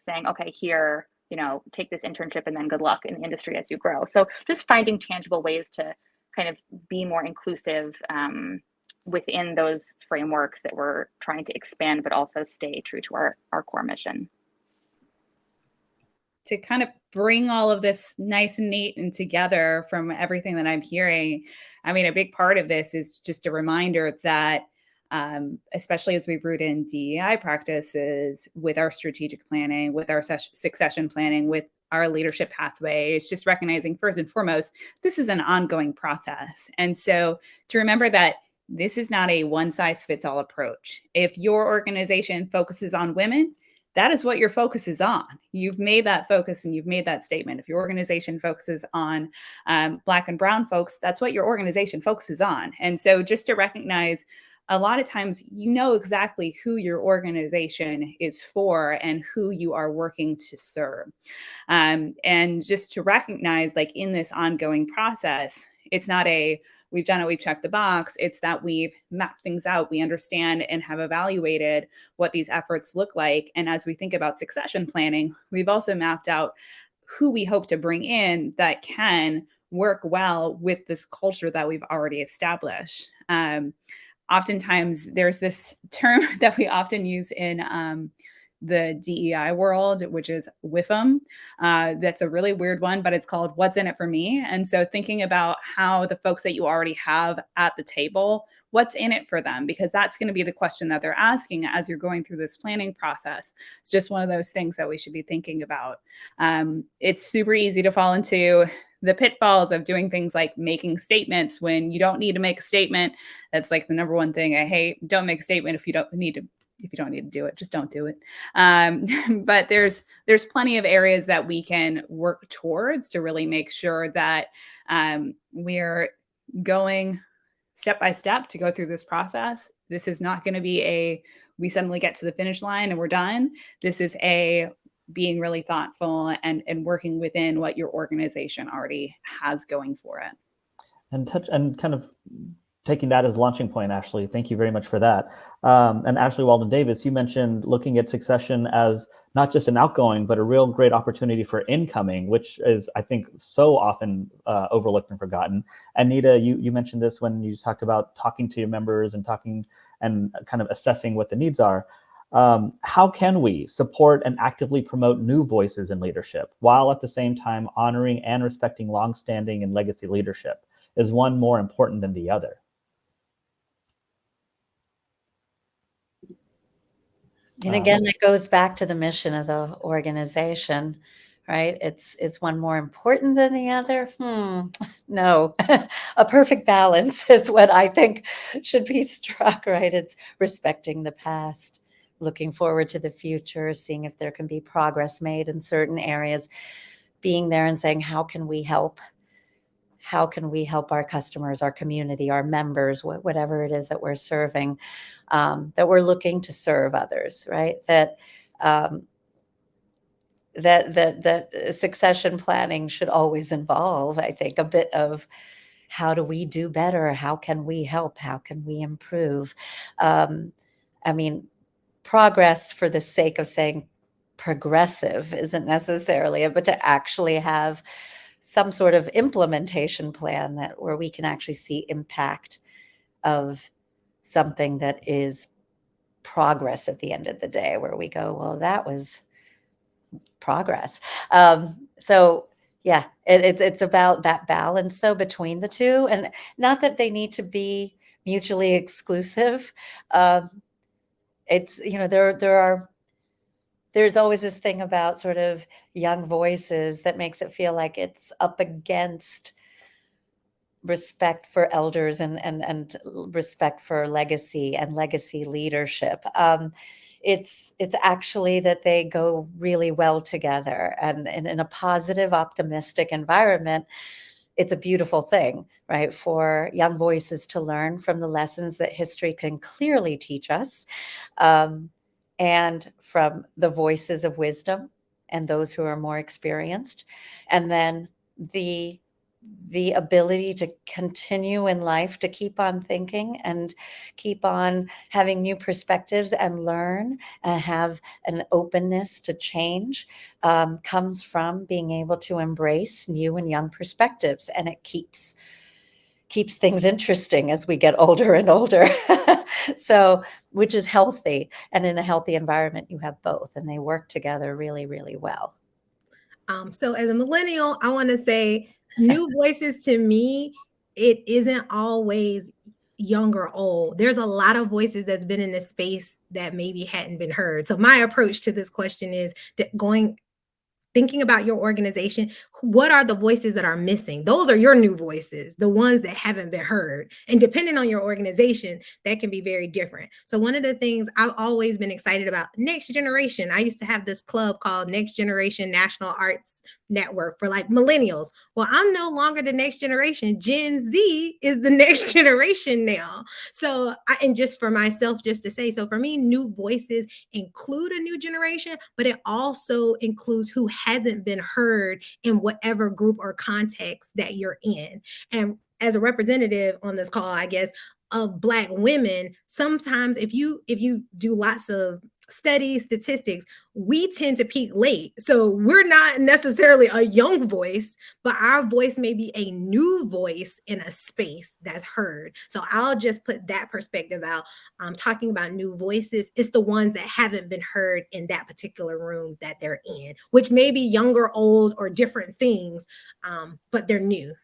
saying, okay, here, you know, take this internship and then good luck in the industry as you grow. So just finding tangible ways to kind of be more inclusive within those frameworks that we're trying to expand, but also stay true to our core mission. To kind of bring all of this nice and neat and together from everything that I'm hearing, I mean, a big part of this is just a reminder that, especially as we root in DEI practices with our strategic planning, with our succession planning, with our leadership pathway, it's just recognizing first and foremost, this is an ongoing process. And so to remember that this is not a one-size-fits-all approach. If your organization focuses on women, that is what your focus is on. You've made that focus and you've made that statement. If your organization focuses on Black and Brown folks, that's what your organization focuses on. And so just to recognize, a lot of times you know exactly who your organization is for and who you are working to serve. And just to recognize, like in this ongoing process, it's not a we've done it, we've checked the box. It's that we've mapped things out. We understand and have evaluated what these efforts look like. And as we think about succession planning, we've also mapped out who we hope to bring in that can work well with this culture that we've already established. Oftentimes, there's this term that we often use in the DEI world, which is WIFM. That's a really weird one, but it's called What's in it for me? And so thinking about how the folks that you already have at the table, what's in it for them? Because that's going to be the question that they're asking as you're going through this planning process. It's just one of those things that we should be thinking about. It's super easy to fall into the pitfalls of doing things like making statements when you don't need to make a statement. That's like the number one thing I hate. Don't make a statement if you don't need to. If you don't need to do it, just don't do it. But there's plenty of areas that we can work towards to really make sure that we're going step by step to go through this process. This is not going to be we suddenly get to the finish line and we're done. This is being really thoughtful and working within what your organization already has going for it. And kind of taking that as a launching point, Ashley. Thank you very much for that. And Ashley Walden Davis, you mentioned looking at succession as not just an outgoing, but a real great opportunity for incoming, which is, I think, so often overlooked and forgotten. And Neeta, you mentioned this when you talked about talking to your members and talking and kind of assessing what the needs are. How can we support and actively promote new voices in leadership while at the same time honoring and respecting longstanding and legacy leadership? Is one more important than the other? And again, that goes back to the mission of the organization, right? Is one more important than the other? No. A perfect balance is what I think should be struck, right? It's respecting the past, looking forward to the future, seeing if there can be progress made in certain areas, being there and saying, how can we help? How can we help our customers, our community, our members, whatever it is that we're serving, that we're looking to serve others, right? That succession planning should always involve, I think, a bit of how do we do better? How can we help? How can we improve? I mean, progress for the sake of saying progressive isn't necessarily it, but to actually have some sort of implementation plan that where we can actually see impact of something that is progress at the end of the day, where we go, well, that was progress. So yeah, it's about that balance though between the two, and not that they need to be mutually exclusive. It's, you know, there's always this thing about sort of young voices that makes it feel like it's up against respect for elders and respect for legacy and legacy leadership. It's actually that they go really well together, and in a positive, optimistic environment, it's a beautiful thing, right? For young voices to learn from the lessons that history can clearly teach us, and from the voices of wisdom and those who are more experienced, and then the ability to continue in life, to keep on thinking and keep on having new perspectives and learn and have an openness to change, comes from being able to embrace new and young perspectives. And it keeps things interesting as we get older and older. So, which is healthy. And in a healthy environment, you have both, and they work together really, really well. So as a millennial, I want to say new voices to me, it isn't always young or old. There's a lot of voices that's been in this space that maybe hadn't been heard. So my approach to this question is that thinking about your organization, what are the voices that are missing? Those are your new voices, the ones that haven't been heard. And depending on your organization, that can be very different. So one of the things I've always been excited about, next generation. I used to have this club called Next Generation National Arts Network for like millennials. Well, I'm no longer the next generation. Gen Z is the next generation now. So, and just for myself, just to say, so for me, new voices include a new generation, but it also includes who hasn't been heard in whatever group or context that you're in. And as a representative on this call, I guess, of Black women, sometimes if you do lots of studies, statistics, we tend to peak late. So we're not necessarily a young voice, but our voice may be a new voice in a space that's heard. So I'll just put that perspective out. Talking about new voices, it's the ones that haven't been heard in that particular room that they're in, which may be younger, old, or different things, but they're new.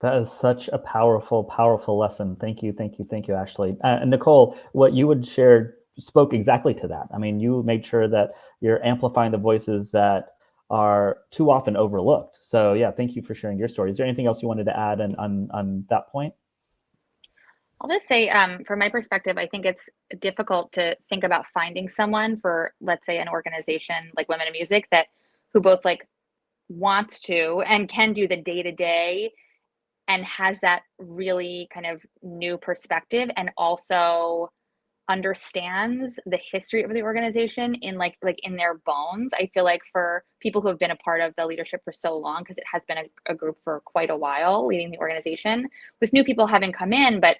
That is such a powerful, powerful lesson. Thank you, thank you, thank you, Ashley. And Nicole, what you would share spoke exactly to that. I mean, you made sure that you're amplifying the voices that are too often overlooked. So yeah, thank you for sharing your story. Is there anything else you wanted to add on that point? I'll just say, from my perspective, I think it's difficult to think about finding someone for, let's say, an organization like Women in Music who both like wants to and can do the day to day and has that really kind of new perspective, and also understands the history of the organization in like in their bones. I feel like for people who have been a part of the leadership for so long, because it has been a group for quite a while leading the organization, with new people having come in, but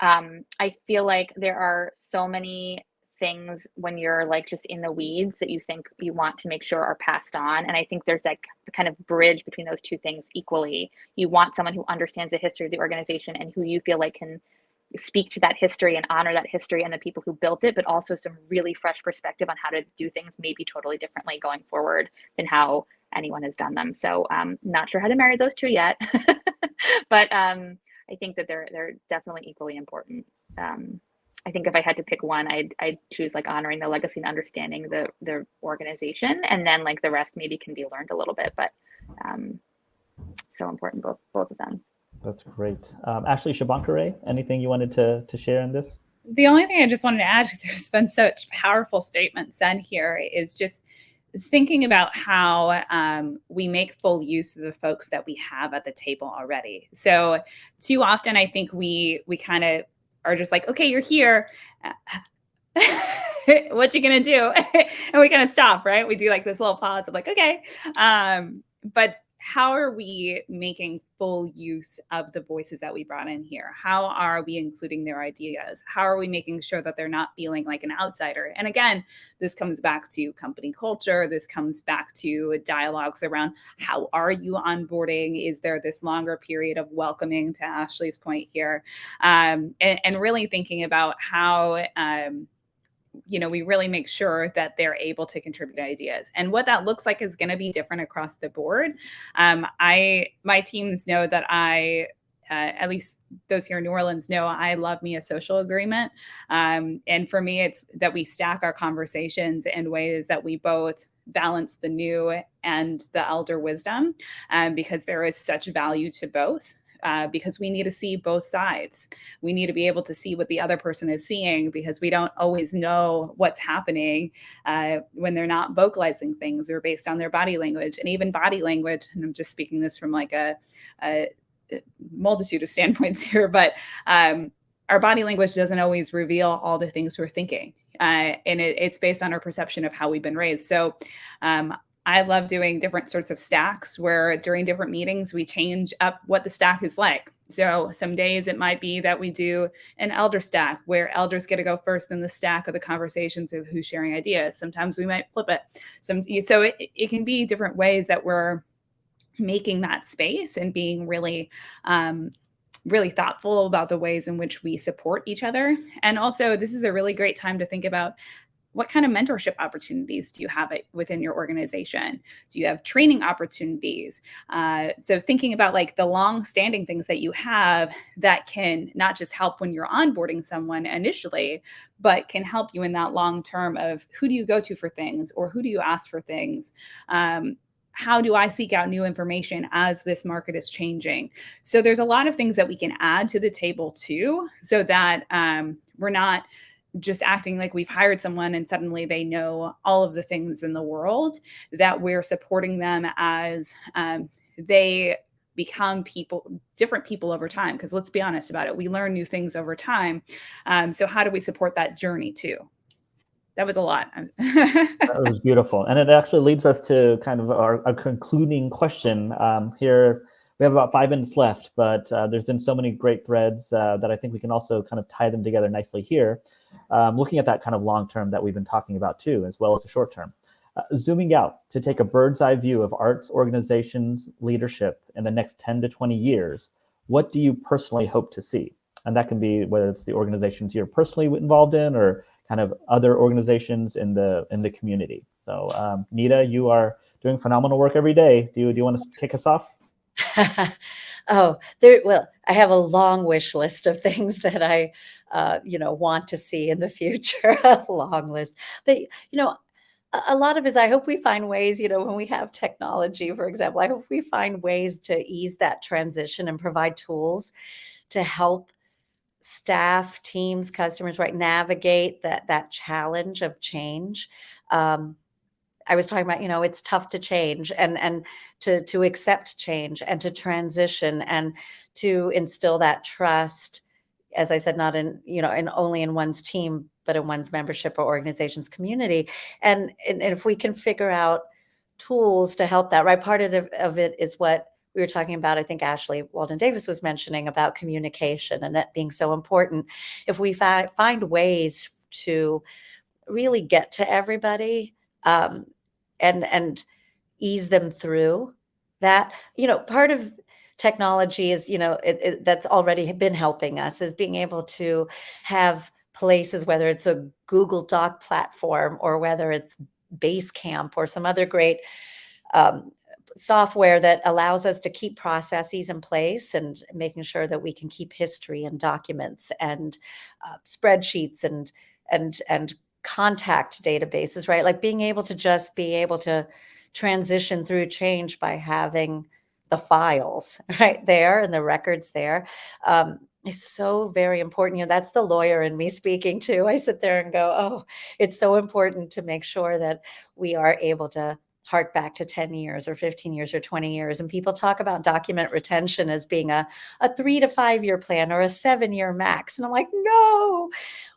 I feel like there are so many things when you're like just in the weeds that you think you want to make sure are passed on. And I think there's that kind of bridge between those two things equally. You want someone who understands the history of the organization and who you feel like can speak to that history and honor that history and the people who built it, but also some really fresh perspective on how to do things maybe totally differently going forward than how anyone has done them. So not sure how to marry those two yet, but I think that they're definitely equally important. I think if I had to pick one, I'd choose like honoring the legacy and understanding the organization, and then like the rest maybe can be learned a little bit, but so important, both of them. That's great. Ashley, Shabankareh, anything you wanted to share in this? The only thing I just wanted to add, because there's been such powerful statements said here, is just thinking about how we make full use of the folks that we have at the table already. So too often, I think we kind of are just like, okay, you're here. What you gonna do? And we kind of stop, right? We do like this little pause of like, okay. But how are we making full use of the voices that we brought in here? How are we including their ideas? How are we making sure that they're not feeling like an outsider? And again, this comes back to company culture. This comes back to dialogues around how are you onboarding? Is there this longer period of welcoming, to Ashley's point here? And really thinking about how we really make sure that they're able to contribute ideas. And what that looks like is going to be different across the board. My teams know that at least those here in New Orleans know I love me a social agreement. And for me, it's that we stack our conversations in ways that we both balance the new and the elder wisdom, because there is such value to both. Because we need to see both sides. We need to be able to see what the other person is seeing, because we don't always know what's happening when they're not vocalizing things or based on their body language. And even body language, and I'm just speaking this from like a multitude of standpoints here, but our body language doesn't always reveal all the things we're thinking. And it's based on our perception of how we've been raised. So I love doing different sorts of stacks where during different meetings, we change up what the stack is like. So some days it might be that we do an elder stack where elders get to go first in the stack of the conversations of who's sharing ideas. Sometimes we might flip it. So it can be different ways that we're making that space and being really thoughtful about the ways in which we support each other. And also, this is a really great time to think about what kind of mentorship opportunities do you have within your organization? Do you have training opportunities? So thinking about like the long-standing things that you have that can not just help when you're onboarding someone initially, but can help you in that long term of who do you go to for things, or who do you ask for things? How do I seek out new information as this market is changing? So there's a lot of things that we can add to the table too, so that we're not just acting like we've hired someone and suddenly they know all of the things in the world, that we're supporting them as they become different people over time. Because let's be honest about it, we learn new things over time. So how do we support that journey too? That was a lot. That was beautiful. And it actually leads us to kind of our concluding question here. We have about 5 minutes left, but there's been so many great threads that I think we can also kind of tie them together nicely here. Looking at that kind of long term that we've been talking about too, as well as the short term. Zooming out to take a bird's eye view of arts organizations leadership in the next 10 to 20 years, what do you personally hope to see? And that can be whether it's the organizations you're personally involved in or kind of other organizations in the community. So Neeta, you are doing phenomenal work every day. Do you want to kick us off? Well, I have a long wish list of things that I, want to see in the future, a long list. But, a lot of it is I hope we find ways, when we have technology, for example, I hope we find ways to ease that transition and provide tools to help staff, teams, customers, right, navigate that challenge of change. I was talking about, it's tough to change and to accept change and to transition and to instill that trust, as I said, not in, in only in one's team, but in one's membership or organization's community. And if we can figure out tools to help that, right, part of it is what we were talking about, I think Ashley Walden Davis was mentioning about communication and that being so important. If we find ways to really get to everybody, and ease them through that, part of technology is, that's already been helping us, is being able to have places, whether it's a Google Doc platform or whether it's Basecamp or some other great software that allows us to keep processes in place and making sure that we can keep history and documents and spreadsheets and contact databases, right? Like being able to just be able to transition through change by having the files right there and the records there is so very important. That's the lawyer in me speaking too. I sit there and go, oh, it's so important to make sure that we are able to hark back to 10 years or 15 years or 20 years. And people talk about document retention as being a 3 to 5 year plan or a 7-year max. And I'm like, no,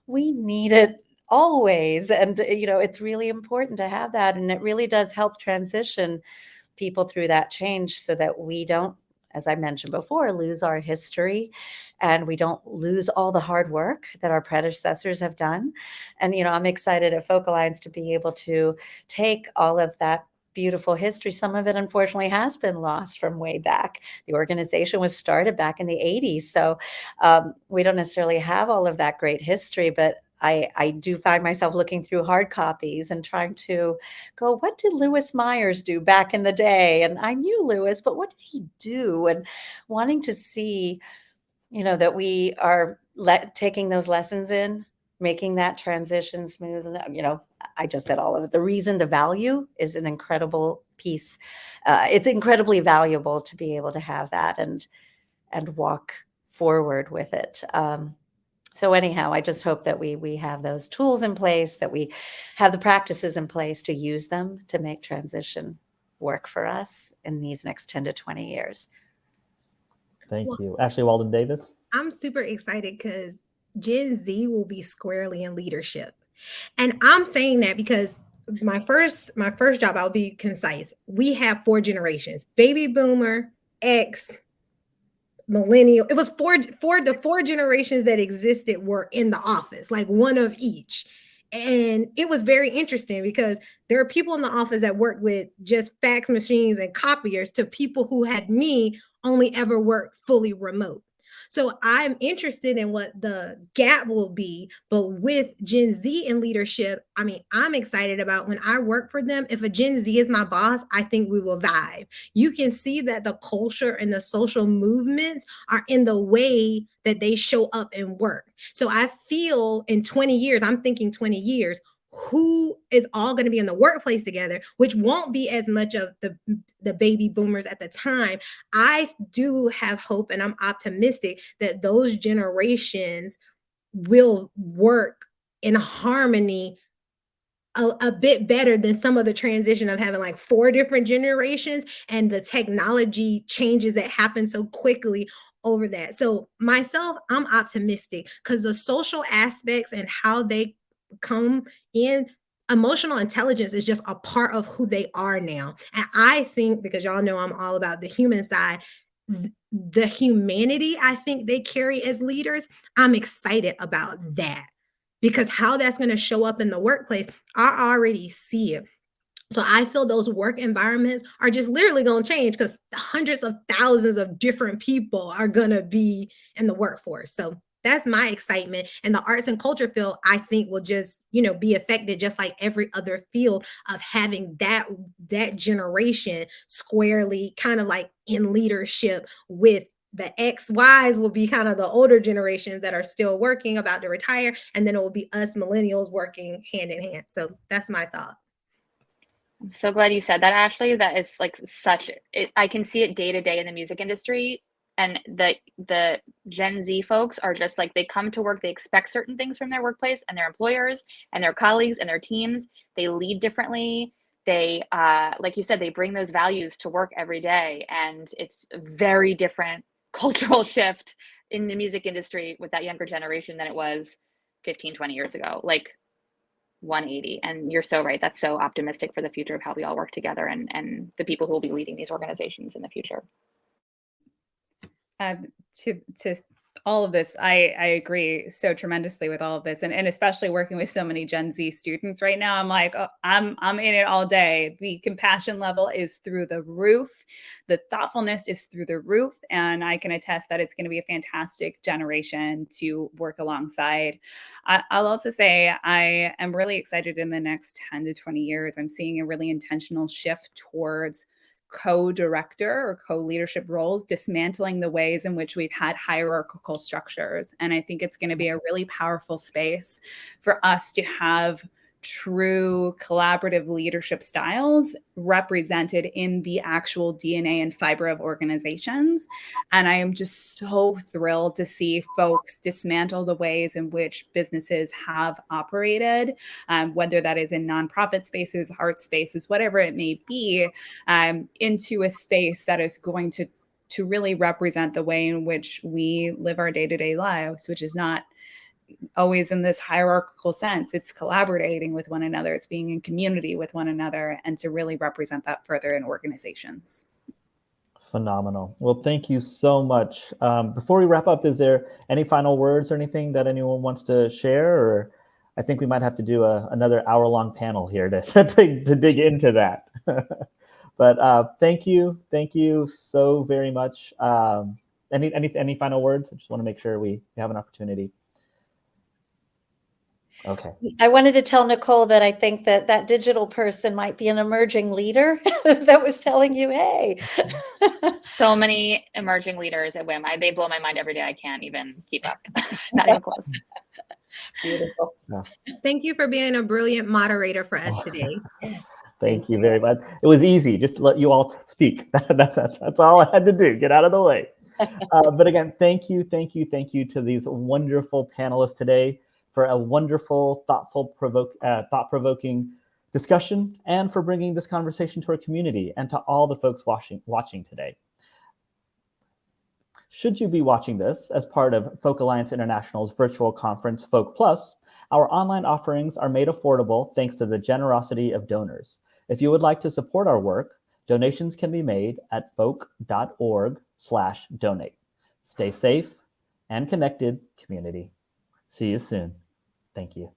we need it always. And, it's really important to have that. And it really does help transition people through that change so that we don't, as I mentioned before, lose our history and we don't lose all the hard work that our predecessors have done. And, I'm excited at Folk Alliance to be able to take all of that beautiful history. Some of it, unfortunately, has been lost from way back. The organization was started back in the 80s. So we don't necessarily have all of that great history, but I do find myself looking through hard copies and trying to go, what did Lewis Myers do back in the day? And I knew Lewis, but what did he do? And wanting to see, that we are taking those lessons in, making that transition smooth. And, I just said all of it. The reason, the value is an incredible piece. It's incredibly valuable to be able to have that and walk forward with it. So anyhow, I just hope that we have those tools in place, that we have the practices in place to use them to make transition work for us in these next 10 to 20 years. Thank you. Ashley Walden Davis. I'm super excited because Gen Z will be squarely in leadership. And I'm saying that because my first job, I'll be concise. We have 4 generations: baby boomer, X, millennial. It was the 4 generations that existed were in the office, like one of each. And it was very interesting because there are people in the office that worked with just fax machines and copiers to people who had me only ever worked fully remote. So I'm interested in what the gap will be, but with Gen Z in leadership, I mean, I'm excited about when I work for them. If a Gen Z is my boss, I think we will vibe. You can see that the culture and the social movements are in the way that they show up and work. So I feel in 20 years, I'm thinking 20 years, who is all going to be in the workplace together, which won't be as much of the baby boomers at the time. I do have hope and I'm optimistic that those generations will work in harmony a bit better than some of the transition of having like 4 different generations and the technology changes that happen so quickly over that. So myself, I'm optimistic because the social aspects and how they come in, emotional intelligence is just a part of who they are now. And I think, because y'all know I'm all about the human side, the humanity I think they carry as leaders, I'm excited about that because how that's going to show up in the workplace, I already see it. So I feel those work environments are just literally going to change because hundreds of thousands of different people are going to be in the workforce. So that's my excitement. And the arts and culture field, I think, will just, be affected just like every other field of having that generation squarely kind of like in leadership with the XYs will be kind of the older generations that are still working, about to retire. And then it will be us millennials working hand in hand. So that's my thought. I'm so glad you said that, Ashley. That is like I can see it day to day in the music industry. And the Gen Z folks are just like, they come to work, they expect certain things from their workplace and their employers and their colleagues and their teams. They lead differently. They, like you said, they bring those values to work every day. And it's a very different cultural shift in the music industry with that younger generation than it was 15, 20 years ago. Like 180. And you're so right. That's so optimistic for the future of how we all work together and the people who will be leading these organizations in the future. To all of this, I agree so tremendously with all of this, and especially working with so many Gen Z students right now. I'm like, oh, I'm in it all day. The compassion level is through the roof, the thoughtfulness is through the roof, and I can attest that it's going to be a fantastic generation to work alongside. I'll also say I am really excited in the next 10 to 20 years. I'm seeing a really intentional shift towards co-director or co-leadership roles, dismantling the ways in which we've had hierarchical structures. And I think it's going to be a really powerful space for us to have true collaborative leadership styles represented in the actual DNA and fiber of organizations. And I am just so thrilled to see folks dismantle the ways in which businesses have operated, whether that is in nonprofit spaces, art spaces, whatever it may be, into a space that is going to really represent the way in which we live our day-to-day lives, which is not always in this hierarchical sense. It's collaborating with one another. It's being in community with one another, and to really represent that further in organizations. Phenomenal. Well, thank you so much. Before we wrap up, is there any final words or anything that anyone wants to share? Or I think we might have to do another hour-long panel here to dig into that. But thank you so very much. Any final words? I just want to make sure we have an opportunity. Okay. I wanted to tell Nicole that I think that digital person might be an emerging leader that was telling you, hey. So many emerging leaders at WIM. They blow my mind every day. I can't even keep up. Not even close. Beautiful. Thank you for being a brilliant moderator for us today. Yes. Thank you very much. It was easy. Just to let you all speak. That's all I had to do. Get out of the way. But again, thank you to these wonderful panelists today for a wonderful, thought-provoking discussion, and for bringing this conversation to our community and to all the folks watching today. Should you be watching this as part of Folk Alliance International's virtual conference, Folk Plus, our online offerings are made affordable thanks to the generosity of donors. If you would like to support our work, donations can be made at folk.org/donate. Stay safe and connected, community. See you soon. Thank you.